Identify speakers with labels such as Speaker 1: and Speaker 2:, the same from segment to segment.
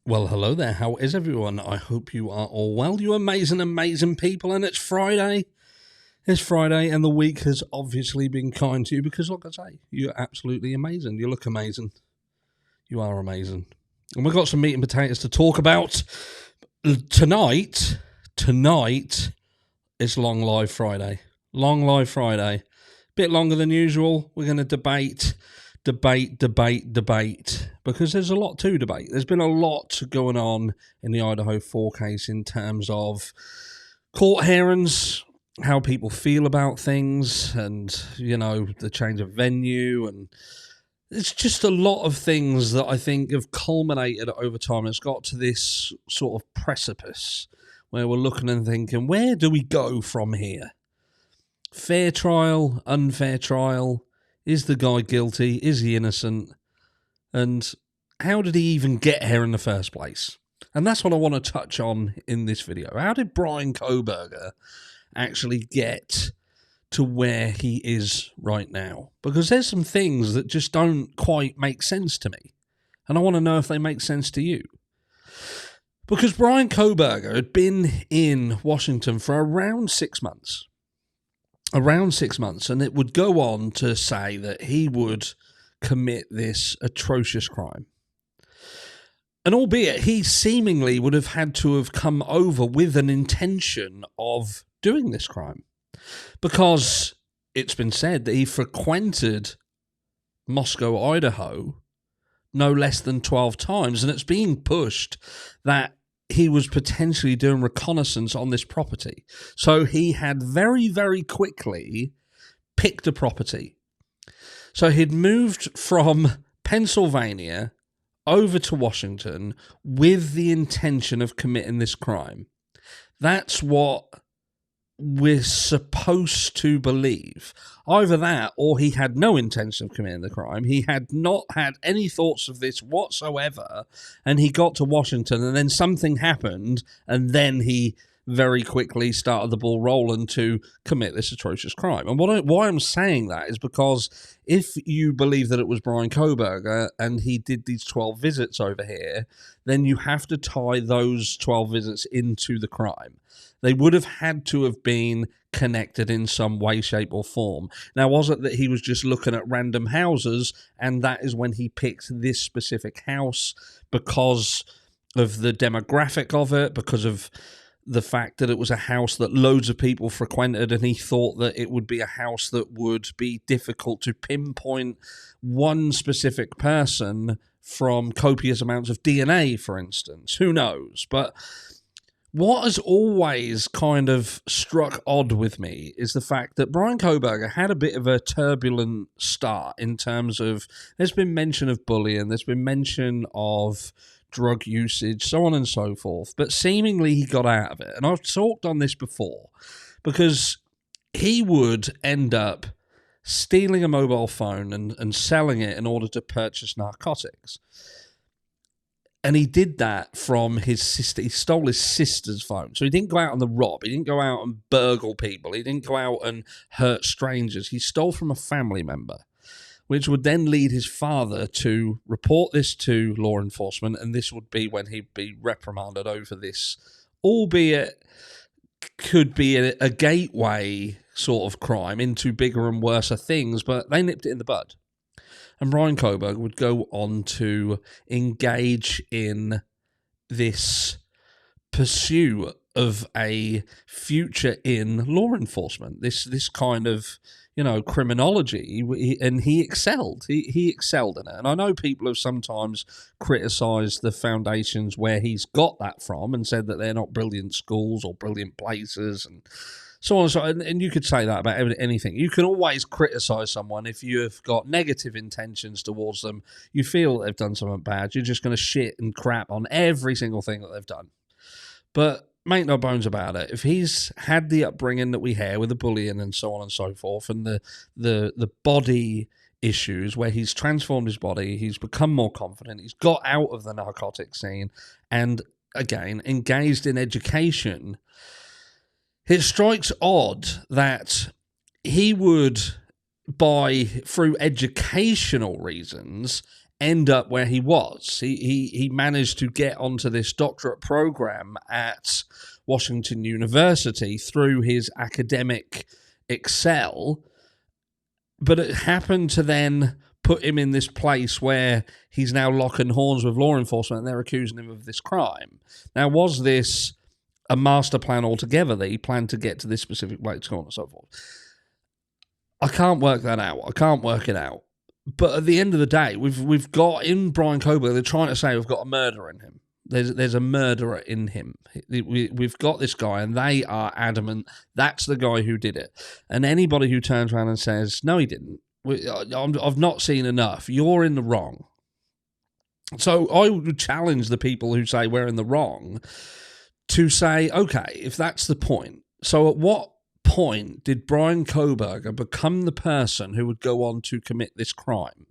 Speaker 1: Well, hello there. How is everyone? I hope you are all well. You amazing, amazing people. And it's Friday. It's Friday, and the week has obviously been kind to you because, like I say, you're absolutely amazing. You look amazing. You are amazing. And we've got some meat and potatoes to talk about tonight. Tonight is Long Live Friday. Long Live Friday. Bit longer than usual. We're going to debate, because there's a lot to debate. There's been a lot going on in the Idaho 4 case in terms of court hearings, how people feel about things, and, you know, the change of venue, and it's just a lot of things that I think have culminated over time. It's got to this sort of precipice where we're looking and thinking, where do we go from here? Fair trial, unfair trial. Is the guy guilty? Is he innocent? And how did he even get here in the first place? And that's what I want to touch on in this video. How did Bryan Kohberger actually get to where he is right now? Because there's some things that just don't quite make sense to me. And I want to know if they make sense to you. Because Bryan Kohberger had been in Washington for around 6 months. And it would go on to say that he would commit this atrocious crime. And albeit he seemingly would have had to have come over with an intention of doing this crime, because it's been said that he frequented Moscow, Idaho, no less than 12 times, and it's being pushed that he was potentially doing reconnaissance on this property. So he had very, very quickly picked a property. So he'd moved from Pennsylvania over to Washington with the intention of committing this crime. That's what we're supposed to believe. Either that, or he had no intention of committing the crime. He had not had any thoughts of this whatsoever, and he got to Washington, and then something happened, and then he very quickly started the ball rolling to commit this atrocious crime. And why I'm saying that is because if you believe that it was Bryan Kohberger and he did these 12 visits over here, then you have to tie those 12 visits into the crime. They would have had to have been connected in some way, shape, or form. Now, was it that he was just looking at random houses, and that is when he picked this specific house because of the demographic of it, because of the fact that it was a house that loads of people frequented, and he thought that it would be a house that would be difficult to pinpoint one specific person from copious amounts of DNA, for instance? Who knows? But what has always kind of struck odd with me is the fact that Bryan Kohberger had a bit of a turbulent start in terms of, there's been mention of bullying, there's been mention of drug usage, so on and so forth, but seemingly he got out of it. And I've talked on this before, because he would end up stealing a mobile phone and selling it in order to purchase narcotics. And he did that from his sister. He stole his sister's phone. So he didn't go out on the rob. He didn't go out and burgle people. He didn't go out and hurt strangers. He stole from a family member, which would then lead his father to report this to law enforcement. And this would be when he'd be reprimanded over this, albeit could be a gateway sort of crime into bigger and worse things, but they nipped it in the bud. And Bryan Kohberger would go on to engage in this pursuit of a future in law enforcement, this kind of, you know, criminology, and he excelled. He excelled in it. And I know people have sometimes criticised the foundations where he's got that from and said that they're not brilliant schools or brilliant places and so on and so on. And you could say that about anything. You can always criticise someone if you have got negative intentions towards them. You feel they've done something bad. You're just going to shit and crap on every single thing that they've done. But make no bones about it. If he's had the upbringing that we hear with the bullying and so on and so forth, and the body issues where he's transformed his body, he's become more confident, he's got out of the narcotic scene, and again engaged in education, it strikes odd that he would, through educational reasons, end up where he was. He managed to get onto this doctorate program at Washington University through his academic excel, but it happened to then put him in this place where he's now locking horns with law enforcement and they're accusing him of this crime. Now, was this a master plan altogether that he planned to get to this specific place, so on and so forth? I can't work that out. I can't work it out. But at the end of the day, we've got in Bryan Kohberger, they're trying to say we've got a murderer in him. There's a murderer in him. We've got this guy, and they are adamant that's the guy who did it. And anybody who turns around and says, no, he didn't, I've not seen enough, you're in the wrong. So I would challenge the people who say we're in the wrong to say, okay, if that's the point, so at what point did Bryan Kohberger become the person who would go on to commit this crime?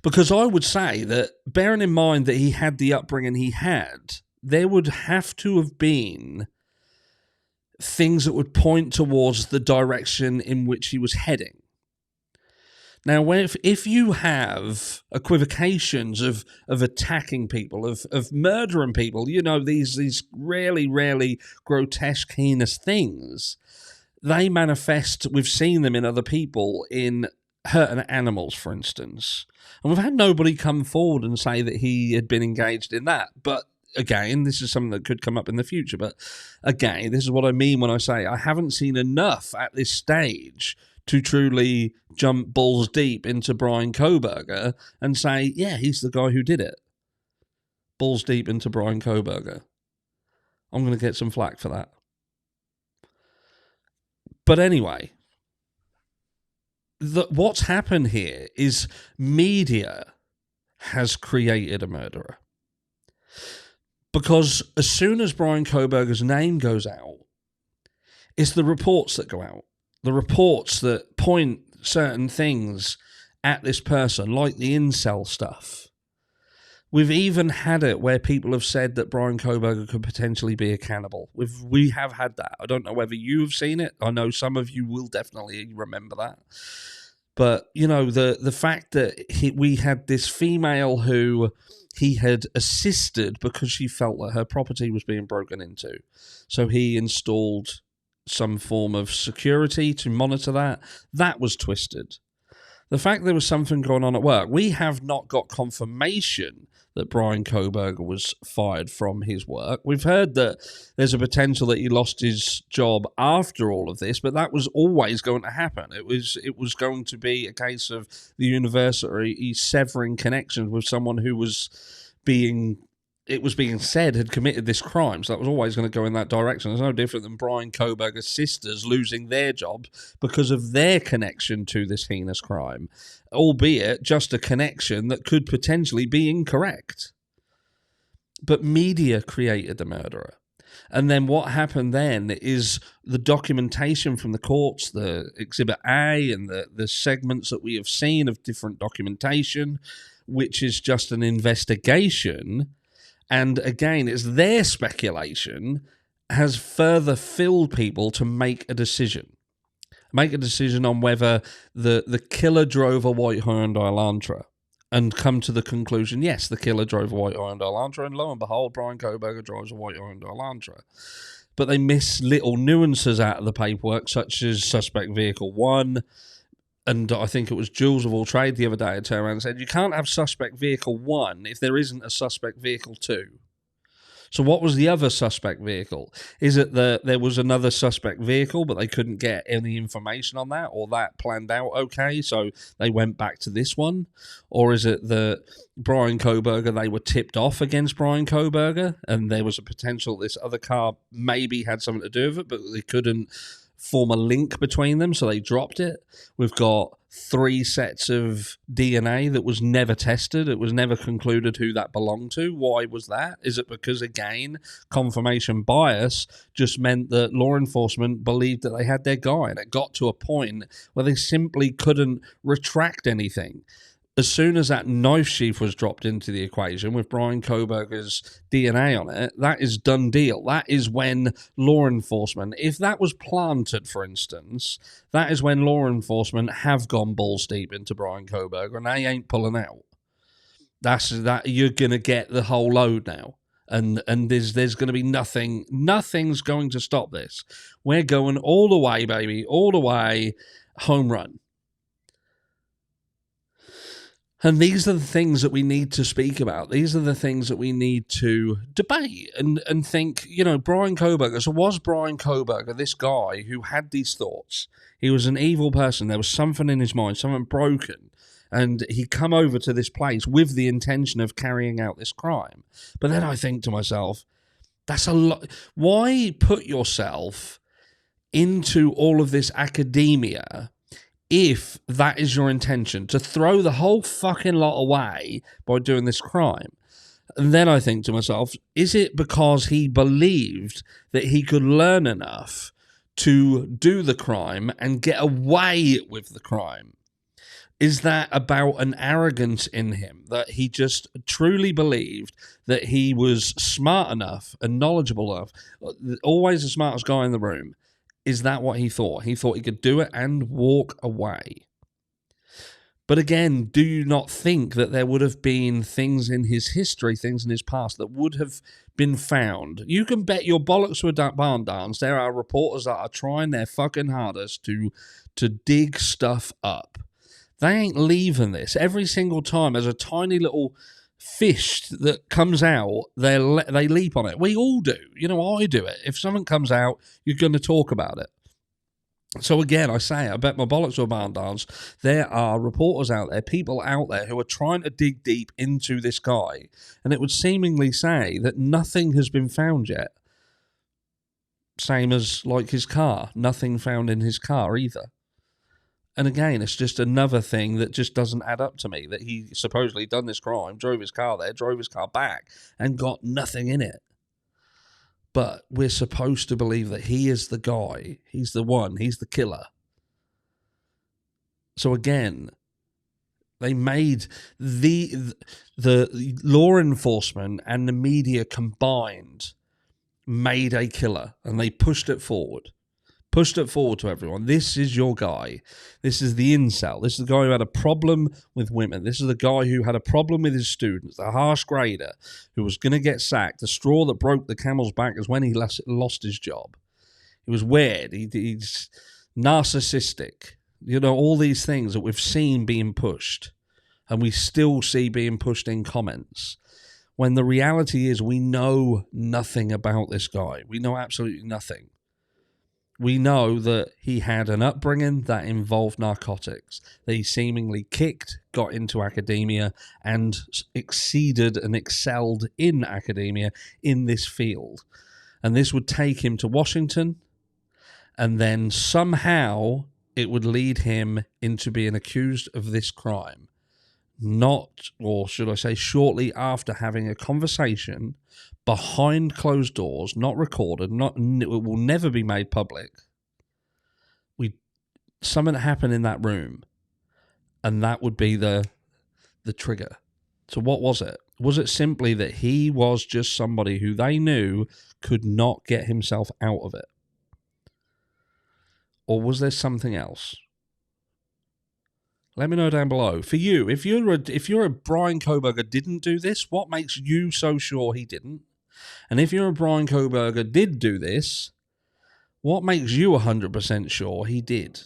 Speaker 1: Because I would say that, bearing in mind that he had the upbringing he had, there would have to have been things that would point towards the direction in which he was heading. Now, if you have equivocations of attacking people, of murdering people, you know, these really grotesque, heinous things, they manifest, we've seen them in other people, in hurting animals, for instance. And we've had nobody come forward and say that he had been engaged in that. But again, this is something that could come up in the future. But again, this is what I mean when I say I haven't seen enough at this stage to truly jump balls deep into Bryan Kohberger and say, yeah, he's the guy who did it. Balls deep into Bryan Kohberger. I'm going to get some flack for that. But anyway, what's happened here is media has created a murderer. Because as soon as Bryan Kohberger's name goes out, it's the reports that go out. The reports that point certain things at this person, like the incel stuff. We've even had it where people have said that Bryan Kohberger could potentially be a cannibal. We have had that. I don't know whether you've seen it. I know some of you will definitely remember that. But, you know, the fact that we had this female who he had assisted because she felt that her property was being broken into. So he installed some form of security to monitor that. That was twisted. The fact there was something going on at work, we have not got confirmation that Bryan Kohberger was fired from his work. We've heard that there's a potential that he lost his job after all of this, but that was always going to happen. It was going to be a case of the university severing connections with someone who was being said had committed this crime. So that was always going to go in that direction. It's no different than Bryan Kohberger's sisters losing their jobs because of their connection to this heinous crime, albeit just a connection that could potentially be incorrect. But media created the murderer. And then what happened then is the documentation from the courts, the Exhibit A and the segments that we have seen of different documentation, which is just an investigation. And again, it's their speculation has further filled people to make a decision. Make a decision on whether the killer drove a white Hyundai Elantra and come to the conclusion, yes, the killer drove a white Hyundai Elantra, and lo and behold, Bryan Kohberger drives a white Hyundai Elantra. But they miss little nuances out of the paperwork, such as suspect vehicle 1, and I think it was Jules of All Trade the other day had turned around and said, you can't have suspect vehicle 1 if there isn't a suspect vehicle 2. So what was the other suspect vehicle? Is it that there was another suspect vehicle, but they couldn't get any information on that, or that planned out okay, so they went back to this one? Or is it that Bryan Kohberger, they were tipped off against Bryan Kohberger, and there was a potential this other car maybe had something to do with it, but they couldn't form a link between them, so they dropped it? We've got 3 sets of DNA that was never tested. It was never concluded who that belonged to. Why was that? Is it because, again, confirmation bias just meant that law enforcement believed that they had their guy, and it got to a point where they simply couldn't retract anything? As soon as that knife sheath was dropped into the equation with Bryan Kohberger's DNA on it, that is done deal. That is when law enforcement, if that was planted, for instance, that is when law enforcement have gone balls deep into Bryan Kohberger and they ain't pulling out. That's that. You're gonna get the whole load now, and there's going to be nothing's going to stop this. We're going all the way, baby, all the way, home run. And these are the things that we need to speak about. These are the things that we need to debate and think, Bryan Kohberger. So was Bryan Kohberger this guy who had these thoughts? He was an evil person. There was something in his mind, something broken. And he come over to this place with the intention of carrying out this crime. But then I think to myself, that's a lot. Why put yourself into all of this academia if that is your intention, to throw the whole fucking lot away by doing this crime? And then I think to myself, is it because he believed that he could learn enough to do the crime and get away with the crime? Is that about an arrogance in him, that he just truly believed that he was smart enough and knowledgeable enough, always the smartest guy in the room? Is that what he thought? He thought he could do it and walk away. But again, do you not think that there would have been things in his history, things in his past that would have been found? You can bet your bollocks to a barn dance there are reporters that are trying their fucking hardest to dig stuff up. They ain't leaving this. Every single time there's a tiny little fish that comes out, they leap on it. We all do. I do it. If something comes out, you're going to talk about it. So again, I bet my bollocks to a barn dance. There are reporters out there, people out there who are trying to dig deep into this guy, and it would seemingly say that nothing has been found yet. Same as like his car. Nothing found in his car either. And again, it's just another thing that just doesn't add up to me, that he supposedly done this crime, drove his car there, drove his car back, and got nothing in it. But we're supposed to believe that he is the guy. He's the one. He's the killer. So again, they made the law enforcement and the media combined made a killer, and they pushed it forward. Pushed it forward to everyone. This is your guy. This is the incel. This is the guy who had a problem with women. This is the guy who had a problem with his students. The harsh grader who was going to get sacked. The straw that broke the camel's back is when he lost his job. He was weird. He's narcissistic. All these things that we've seen being pushed, and we still see being pushed in comments. When the reality is we know nothing about this guy. We know absolutely nothing. We know that he had an upbringing that involved narcotics, that he seemingly kicked, got into academia, and exceeded and excelled in academia in this field. And this would take him to Washington, and then somehow it would lead him into being accused of this crime. Not, or should I say, shortly after having a conversation behind closed doors, not recorded, it will never be made public. Something happened in that room, and that would be the trigger. So what was it? Was it simply that he was just somebody who they knew could not get himself out of it? Or was there something else? Let me know down below. For you, if you're a Bryan Kohberger didn't do this, what makes you so sure he didn't? And if you're a Bryan Kohberger did do this, what makes you 100% sure he did?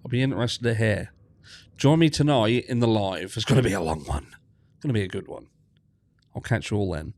Speaker 1: I'll be interested to hear. Join me tonight in the live. It's going to be a long one. It's going to be a good one. I'll catch you all then.